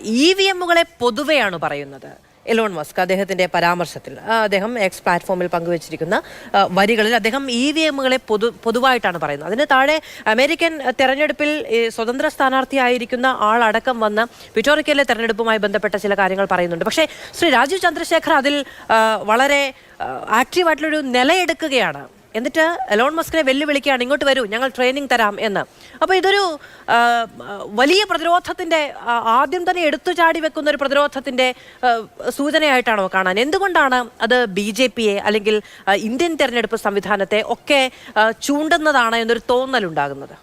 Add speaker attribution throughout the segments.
Speaker 1: EVM-കളെ പൊതുവെയാണ് പറയുന്നത്. Elon Musk അദ്ദേഹത്തിന്റെ പരാമർശത്തിൽ അദ്ദേഹം എക്സ് പ്ലാറ്റ്ഫോമിൽ പങ്കുവച്ചിരിക്കുന്ന വരികളിൽ അദ്ദേഹം EVM-കളെ പൊതുവായിട്ടാണ് പറയുന്നത്. അതിന് താഴെ അമേരിക്കൻ തെരഞ്ഞെടുപ്പിൽ സ്വതന്ത്ര സ്ഥാനാർത്ഥിയായിരിക്കുന്ന ആളടക്കം വന്ന് വിക്ടോറിയയിലെ തെരഞ്ഞെടുപ്പുമായി ബന്ധപ്പെട്ട ചില കാര്യങ്ങൾ പറയുന്നുണ്ട്. പക്ഷേ ശ്രീ രാജീവ് ചന്ദ്രശേഖർ അതിൽ വളരെ ആക്റ്റീവായിട്ടുള്ളൊരു നിലയെടുക്കുകയാണ്. എന്നിട്ട് എലോൺ മസ്കിനെ വെല്ലുവിളിക്കുകയാണ്, ഇങ്ങോട്ട് വരൂ, ഞങ്ങൾ ട്രെയിനിങ് തരാം എന്ന്. അപ്പോൾ ഇതൊരു വലിയ പ്രതിരോധത്തിൻ്റെ ആദ്യം തന്നെ എടുത്തു ചാടി വെക്കുന്ന ഒരു പ്രതിരോധത്തിൻ്റെ സൂചനയായിട്ടാണോ കാണാൻ? എന്തുകൊണ്ടാണ് അത് BJP-യെ അല്ലെങ്കിൽ ഇന്ത്യൻ തെരഞ്ഞെടുപ്പ് സംവിധാനത്തെ ഒക്കെ ചൂണ്ടുന്നതാണ് എന്നൊരു തോന്നലുണ്ടാകുന്നത്?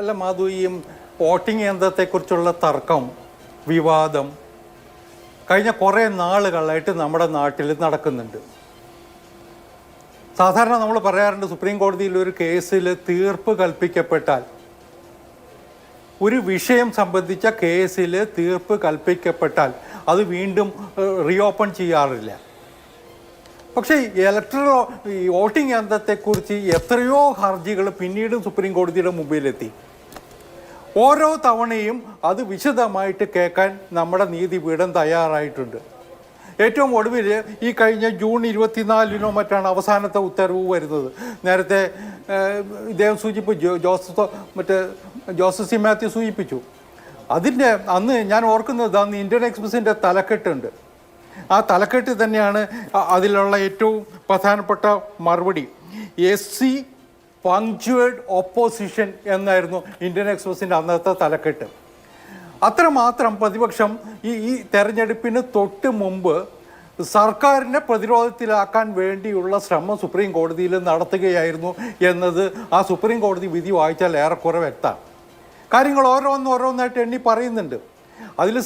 Speaker 2: അല്ല മാധു, ഈ വോട്ടിംഗ് യന്ത്രത്തെക്കുറിച്ചുള്ള തർക്കം, വിവാദം കഴിഞ്ഞ കുറേ നാളുകളായിട്ട് നമ്മുടെ നാട്ടിൽ നടക്കുന്നുണ്ട്. സാധാരണ നമ്മൾ പറയാറുണ്ട്, സുപ്രീം കോടതിയിൽ ഒരു കേസിൽ തീർപ്പ് കൽപ്പിക്കപ്പെട്ടാൽ, ഒരു വിഷയം സംബന്ധിച്ച കേസിൽ തീർപ്പ് കൽപ്പിക്കപ്പെട്ടാൽ അത് വീണ്ടും റീഓപ്പൺ ചെയ്യാറില്ല. പക്ഷേ വോട്ടിംഗ് യന്ത്രത്തെക്കുറിച്ച് എത്രയോ ഹർജികൾ പിന്നീട് സുപ്രീം കോടതിയുടെ മുമ്പിലെത്തി. ഓരോ തവണയും അത് വിശദമായിട്ട് കേൾക്കാൻ നമ്മുടെ നീതിപീഠം തയ്യാറായിട്ടുണ്ട്. ഏറ്റവും ഒടുവിൽ ഈ കഴിഞ്ഞ ജൂൺ 24-നോ മറ്റാണ് അവസാനത്തെ ഉത്തരവ് വരുന്നത്. നേരത്തെ ഇദ്ദേഹം സൂചിപ്പിച്ചു, ജോസഫ് സി മാത്യു സൂചിപ്പിച്ചു. അതിൻ്റെ അന്ന് ഞാൻ ഓർക്കുന്നത്, അന്ന് ഇന്ത്യൻ എക്സ്പ്രസിൻ്റെ തലക്കെട്ടുണ്ട്. ആ തലക്കെട്ട് തന്നെയാണ് അതിലുള്ള ഏറ്റവും പ്രധാനപ്പെട്ട മറുപടി. SC പങ്ക്ച്വേർഡ് ഓപ്പോസിഷൻ എന്നായിരുന്നു ഇന്ത്യൻ എക്സ്പ്രസിൻ്റെ അന്നത്തെ തലക്കെട്ട്. അത്രമാത്രം പ്രതിപക്ഷം ഈ തെരഞ്ഞെടുപ്പിന് തൊട്ട് മുമ്പ് സർക്കാരിനെ പ്രതിരോധത്തിലാക്കാൻ വേണ്ടിയുള്ള ശ്രമം സുപ്രീം കോടതിയിൽ നടത്തുകയായിരുന്നു എന്നത് ആ സുപ്രീം കോടതി വിധി വായിച്ചാൽ ഏറെക്കുറെ വ്യക്തമാണ്. കാര്യങ്ങൾ ഓരോന്നായിട്ട് എണ്ണി പറയുന്നുണ്ട്. അതിൽ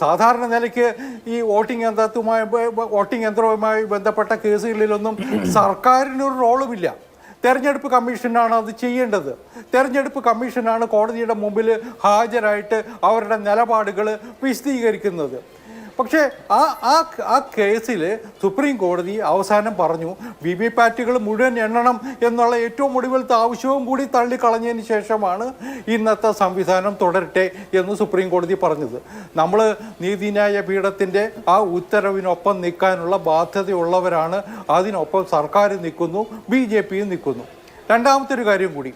Speaker 2: സാധാരണ നിലയ്ക്ക് ഈ വോട്ടിംഗ് യന്ത്രവുമായി ബന്ധപ്പെട്ട കേസുകളിലൊന്നും സർക്കാരിനൊരു റോളുമില്ല. തെരഞ്ഞെടുപ്പ് കമ്മീഷനാണ് അത് ചെയ്യേണ്ടത്. തെരഞ്ഞെടുപ്പ് കമ്മീഷനാണ് കോടതിയുടെ മുമ്പിൽ ഹാജരായിട്ട് അവരുടെ നിലപാടുകൾ വിശദീകരിക്കുന്നത്. പക്ഷേ ആ കേസിൽ സുപ്രീം കോടതി അവസാനം പറഞ്ഞു, VVPATകൾ മുഴുവൻ എണ്ണണം എന്നുള്ള ഏറ്റവും ഒടുവിലത്തെ ആവശ്യവും കൂടി തള്ളിക്കളഞ്ഞതിന് ശേഷമാണ് ഇന്നത്തെ സംവിധാനം തുടരട്ടെ എന്ന് സുപ്രീം കോടതി പറഞ്ഞത്. നമ്മൾ നീതിന്യായ പീഠത്തിൻ്റെ ആ ഉത്തരവിനൊപ്പം നിൽക്കാനുള്ള ബാധ്യതയുള്ളവരാണ്. അതിനൊപ്പം സർക്കാർ നിൽക്കുന്നു, BJPയും നിൽക്കുന്നു. രണ്ടാമത്തെ ഒരു കാര്യം കൂടി,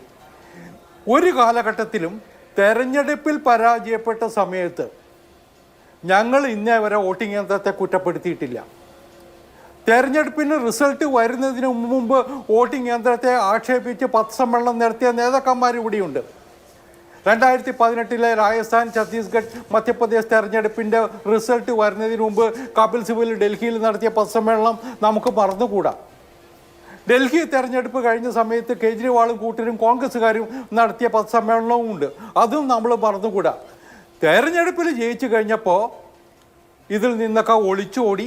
Speaker 2: ഒരു കാലഘട്ടത്തിലും തെരഞ്ഞെടുപ്പിൽ പരാജയപ്പെട്ട സമയത്ത് ഞങ്ങൾ ഇന്നേ വരെ വോട്ടിംഗ് യന്ത്രത്തെ കുറ്റപ്പെടുത്തിയിട്ടില്ല. തെരഞ്ഞെടുപ്പിന് റിസൾട്ട് വരുന്നതിന് മുമ്പ് വോട്ടിംഗ് യന്ത്രത്തെ ആക്ഷേപിച്ച് പത്രസമ്മേളനം നടത്തിയ നേതാക്കന്മാർ ഇവിടെയുണ്ട്. 2018 രാജസ്ഥാൻ, ഛത്തീസ്ഗഡ്, മധ്യപ്രദേശ് തെരഞ്ഞെടുപ്പിൻ്റെ റിസൾട്ട് വരുന്നതിന് മുമ്പ് കപിൽ സിബൽ ഡൽഹിയിൽ നടത്തിയ പത്രസമ്മേളനം നമുക്ക് മറന്നുകൂടാ. ഡൽഹി തെരഞ്ഞെടുപ്പ് കഴിഞ്ഞ സമയത്ത് കേജ്രിവാളും കൂട്ടരും കോൺഗ്രസ്സുകാരും നടത്തിയ പത്രസമ്മേളനവും ഉണ്ട്. അതും നമ്മൾ മറന്നുകൂടാ. തെരഞ്ഞെടുപ്പിൽ ജയിച്ചു കഴിഞ്ഞപ്പോൾ ഇതിൽ നിന്നൊക്കെ ഒളിച്ചോടി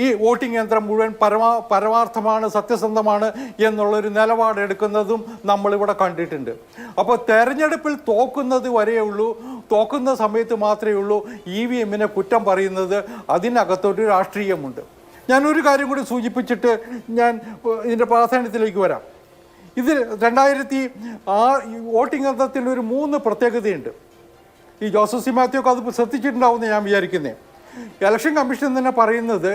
Speaker 2: ഈ വോട്ടിംഗ് യന്ത്രം മുഴുവൻ പരമാർത്ഥമാണ്, സത്യസന്ധമാണ് എന്നുള്ളൊരു നിലപാടെടുക്കുന്നതും നമ്മളിവിടെ കണ്ടിട്ടുണ്ട്. അപ്പോൾ തെരഞ്ഞെടുപ്പിൽ തോക്കുന്നത് വരെയേ ഉള്ളൂ, തോക്കുന്ന സമയത്ത് മാത്രമേ ഉള്ളൂ EVM-നെ കുറ്റം പറയുന്നത്. അതിനകത്തൊരു രാഷ്ട്രീയമുണ്ട്. ഞാനൊരു കാര്യം കൂടി സൂചിപ്പിച്ചിട്ട് ഞാൻ ഇതിൻ്റെ പ്രാധാന്യത്തിലേക്ക് വരാം. ഇതിൽ വോട്ടിംഗ് യന്ത്രത്തിൽ ഒരു 3 പ്രത്യേകതയുണ്ട്. ഈ ജോസഫ് സി മാത്യു ഒക്കെ അത് ശ്രദ്ധിച്ചിട്ടുണ്ടാവുമെന്ന് ഞാൻ വിചാരിക്കുന്നത്. ഇലക്ഷൻ കമ്മീഷൻ തന്നെ പറയുന്നത്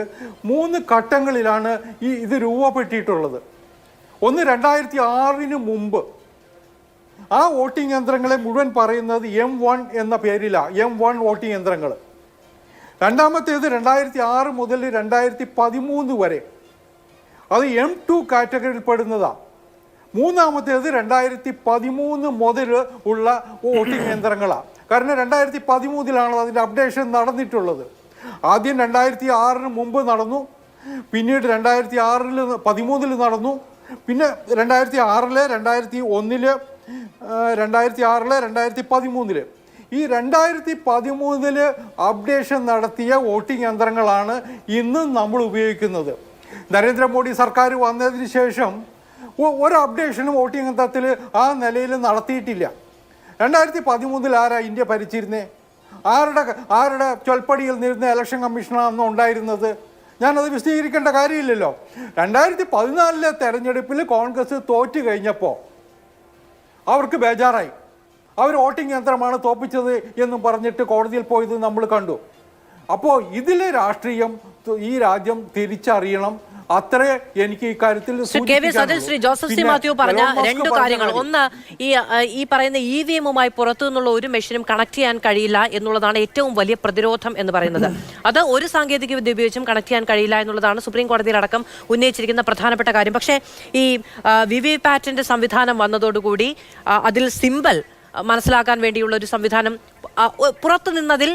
Speaker 2: 3 ഘട്ടങ്ങളിലാണ് ഇത് രൂപപ്പെട്ടിട്ടുള്ളത്. ഒന്ന്, 2006-ന് മുമ്പ് ആ വോട്ടിംഗ് യന്ത്രങ്ങളെ മുഴുവൻ പറയുന്നത് M1 എന്ന പേരിലാണ്, M1 വോട്ടിംഗ് യന്ത്രങ്ങൾ. രണ്ടാമത്തേത് 2006 മുതൽ 2013 വരെ, അത് M2 കാറ്റഗറിയിൽ പെടുന്നതാണ്. മൂന്നാമത്തേത് 2013 മുതൽ ഉള്ള വോട്ടിംഗ് യന്ത്രങ്ങളാണ്. കാരണം 2013-ലാണ് അതിൻ്റെ അപ്ഡേഷൻ നടന്നിട്ടുള്ളത്. ആദ്യം 2006-ന് മുമ്പ് നടന്നു, പിന്നീട് 2013-ൽ നടന്നു, പിന്നെ 2006-ല്, 2001-ല്, 2006-ല്, 2013-ല്. ഈ 2013-ല് അപ്ഡേഷൻ നടത്തിയ വോട്ടിംഗ് യന്ത്രങ്ങളാണ് ഇന്നും നമ്മൾ ഉപയോഗിക്കുന്നത്. നരേന്ദ്രമോദി സർക്കാർ വന്നതിന് ശേഷം ഒരു അപ്ഡേഷനും വോട്ടിംഗ് യന്ത്രത്തിൽ ആ നിലയിൽ നടത്തിയിട്ടില്ല. 2013-ൽ ആരാ ഇന്ത്യ ഭരിച്ചിരുന്നേ? ആരുടെ ചൊൽപ്പടിയിൽ നിന്നിരുന്ന ഇലക്ഷൻ കമ്മീഷനാണെന്ന് ഉണ്ടായിരുന്നത്? ഞാനത് വിശദീകരിക്കേണ്ട കാര്യമില്ലല്ലോ. 2014-ലെ തെരഞ്ഞെടുപ്പിൽ കോൺഗ്രസ് തോറ്റു കഴിഞ്ഞപ്പോൾ അവർക്ക് ബേജാറായി. അവർ വോട്ടിംഗ് യന്ത്രമാണ് തോപ്പിച്ചത് എന്നും പറഞ്ഞിട്ട് കോടതിയിൽ പോയത് നമ്മൾ കണ്ടു. അപ്പോൾ ഇതിലെ രാഷ്ട്രീയം ഈ രാജ്യം തിരിച്ചറിയണം. അത്രേ എനിക്ക് ഇക്കാര്യത്തിൽ
Speaker 1: ശ്രീ ജോസഫ് സി മാത്യു പറഞ്ഞ രണ്ട് കാര്യങ്ങൾ. ഒന്ന്, ഈ പറയുന്ന EVM-ഉമായി പുറത്തു നിന്നുള്ള ഒരു മെഷീനും കണക്ട് ചെയ്യാൻ കഴിയില്ല എന്നുള്ളതാണ് ഏറ്റവും വലിയ പ്രതിരോധം എന്ന് പറയുന്നത്. അത് ഒരു സാങ്കേതിക വിദ്യ ഉപയോഗിച്ചും കണക്ട് ചെയ്യാൻ കഴിയില്ല എന്നുള്ളതാണ് സുപ്രീം കോടതിയിലടക്കം ഉന്നയിച്ചിരിക്കുന്ന പ്രധാനപ്പെട്ട കാര്യം. പക്ഷേ ഈ VVPAT സംവിധാനം വന്നതോടുകൂടി അതിൽ സിമ്പൽ മനസ്സിലാക്കാൻ വേണ്ടിയുള്ള ഒരു സംവിധാനം പുറത്തു നിന്നതിൽ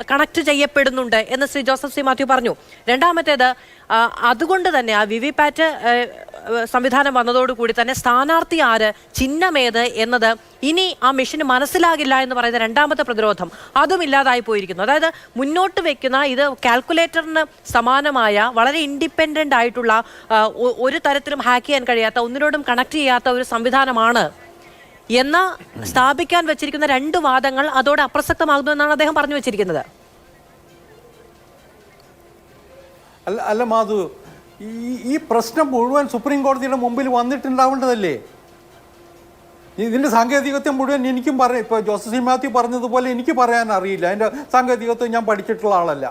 Speaker 1: കണക്ട് ചെയ്യപ്പെടുന്നുണ്ട് എന്ന് ശ്രീ ജോസഫ് സി മാത്യു പറഞ്ഞു. രണ്ടാമത്തേത്, അതുകൊണ്ട് തന്നെ ആ VVPAT സംവിധാനം വന്നതോടുകൂടി തന്നെ സ്ഥാനാർത്ഥി ആര്, ചിഹ്നമേത് എന്നത് ഇനി ആ മെഷീന് മനസ്സിലാകില്ല എന്ന് പറയുന്ന രണ്ടാമത്തെ പ്രതിരോധം അതും ഇല്ലാതായി പോയിരിക്കുന്നു. അതായത് മുന്നോട്ട് വെക്കുന്ന ഇത് കാൽക്കുലേറ്ററിന് സമാനമായ വളരെ ഇൻഡിപെൻഡൻ്റ് ആയിട്ടുള്ള ഒരു തരത്തിലും ഹാക്ക് ചെയ്യാൻ കഴിയാത്ത, ഒന്നിനോടും കണക്ട് ചെയ്യാത്ത ഒരു സംവിധാനമാണ് എന്ന സ്ഥാപിക്കാൻ വെച്ചിരിക്കുന്ന രണ്ട് വാദങ്ങൾ അതോടെ അപ്രസക്തമാകുന്നു എന്നാണ് അദ്ദേഹം പറഞ്ഞു വെച്ചിരിക്കുന്നത്.
Speaker 2: അല്ല മാധു, ഈ പ്രശ്നം മുഴുവൻ സുപ്രീം കോടതിയുടെ മുമ്പിൽ വന്നിട്ടുണ്ടാവേണ്ടതല്ലേ? ഇതിൻ്റെ സാങ്കേതികത്വം മുഴുവൻ എനിക്കും പറയാം. ഇപ്പോൾ ജോസഫ് സി മാത്യു പറഞ്ഞതുപോലെ എനിക്ക് പറയാൻ അറിയില്ല, അതിൻ്റെ സാങ്കേതികത്വം ഞാൻ പഠിച്ചിട്ടുള്ള ആളല്ല.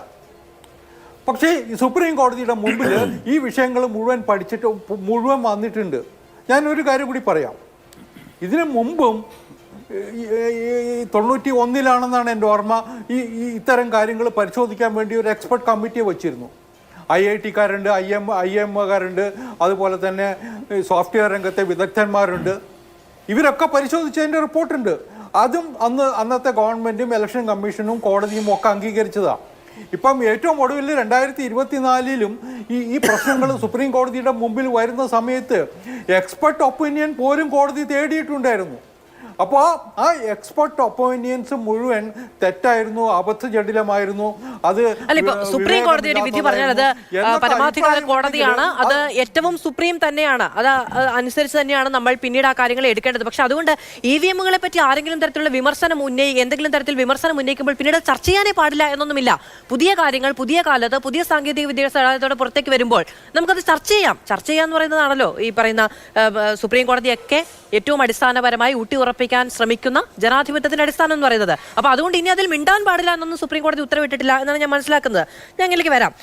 Speaker 2: പക്ഷേ സുപ്രീം കോടതിയുടെ മുമ്പിൽ ഈ വിഷയങ്ങൾ മുഴുവൻ പഠിച്ചിട്ട് മുഴുവൻ വന്നിട്ടുണ്ട്. ഞാനൊരു കാര്യം കൂടി പറയാം. ഇതിനു മുമ്പും 91-ലാണെന്നാണ് എൻ്റെ ഓർമ്മ, ഇത്തരം കാര്യങ്ങൾ പരിശോധിക്കാൻ വേണ്ടി ഒരു എക്സ്പെർട്ട് കമ്മിറ്റിയെ വച്ചിരുന്നു. IIT-കാരുണ്ട്, IIM-കാരുണ്ട്, അതുപോലെ തന്നെ സോഫ്റ്റ്വെയർ രംഗത്തെ വിദഗ്ധന്മാരുണ്ട്. ഇവരൊക്കെ പരിശോധിച്ചതിൻ്റെ റിപ്പോർട്ടുണ്ട്. അതും അന്നത്തെ ഗവൺമെൻറ്റും ഇലക്ഷൻ കമ്മീഷനും കോടതിയും ഒക്കെ അംഗീകരിച്ചതാണ്. ഇപ്പം ഏറ്റവും ഒടുവിൽ 2024-ലും ഈ പ്രശ്നങ്ങൾ സുപ്രീം കോടതിയുടെ മുമ്പിൽ വരുന്ന സമയത്ത് എക്സ്പെർട്ട് ഒപ്പീനിയൻ പോലും കോടതി തേടിയിട്ടുണ്ടായിരുന്നു. അപ്പോൾ ആ എക്സ്പെർട്ട് ഒപ്പീനിയൻസ് മുഴുവൻ തെറ്റായിരുന്നു, അബദ്ധജടിലമായിരുന്നു. അത്
Speaker 1: സുപ്രീം കോടതി ഒരു വിധി പറഞ്ഞാൽ അത് പരമാധികാര കോടതിയാണ്, അത് ഏറ്റവും സുപ്രീം തന്നെയാണ്, അത് അനുസരിച്ച് തന്നെയാണ് നമ്മൾ പിന്നീട് ആ കാര്യങ്ങൾ എടുക്കേണ്ടത്. പക്ഷെ അതുകൊണ്ട് EVM-കളെ പറ്റി ആരെങ്കിലും തരത്തിലുള്ള എന്തെങ്കിലും തരത്തിൽ വിമർശനം ഉന്നയിക്കുമ്പോൾ പിന്നീട് ചർച്ച ചെയ്യാനേ പാടില്ല എന്നൊന്നുമില്ല. പുതിയ കാര്യങ്ങൾ പുതിയ കാലത്ത് പുതിയ സാങ്കേതിക വിദ്യയുടെ സഹായത്തോടെ പുറത്തേക്ക് വരുമ്പോൾ നമുക്കത് ചർച്ച ചെയ്യാന്ന് പറയുന്നതാണല്ലോ ഈ പറയുന്ന സുപ്രീം കോടതിയൊക്കെ ഏറ്റവും അടിസ്ഥാനപരമായി ഊട്ടി ശ്രമിക്കുന്ന ജനാധിപത്യത്തിന്റെ അടിസ്ഥാനം എന്ന് പറയുന്നത്. അപ്പൊ അതുകൊണ്ട് ഇനി അതിൽ മിണ്ടാൻ പാടില്ല എന്നൊന്നും സുപ്രീം കോടതി ഉത്തരവിട്ടിട്ടില്ല എന്നാണ് ഞാൻ മനസ്സിലാക്കുന്നത്. ഞാൻ ഇതിലേക്ക് വരാം.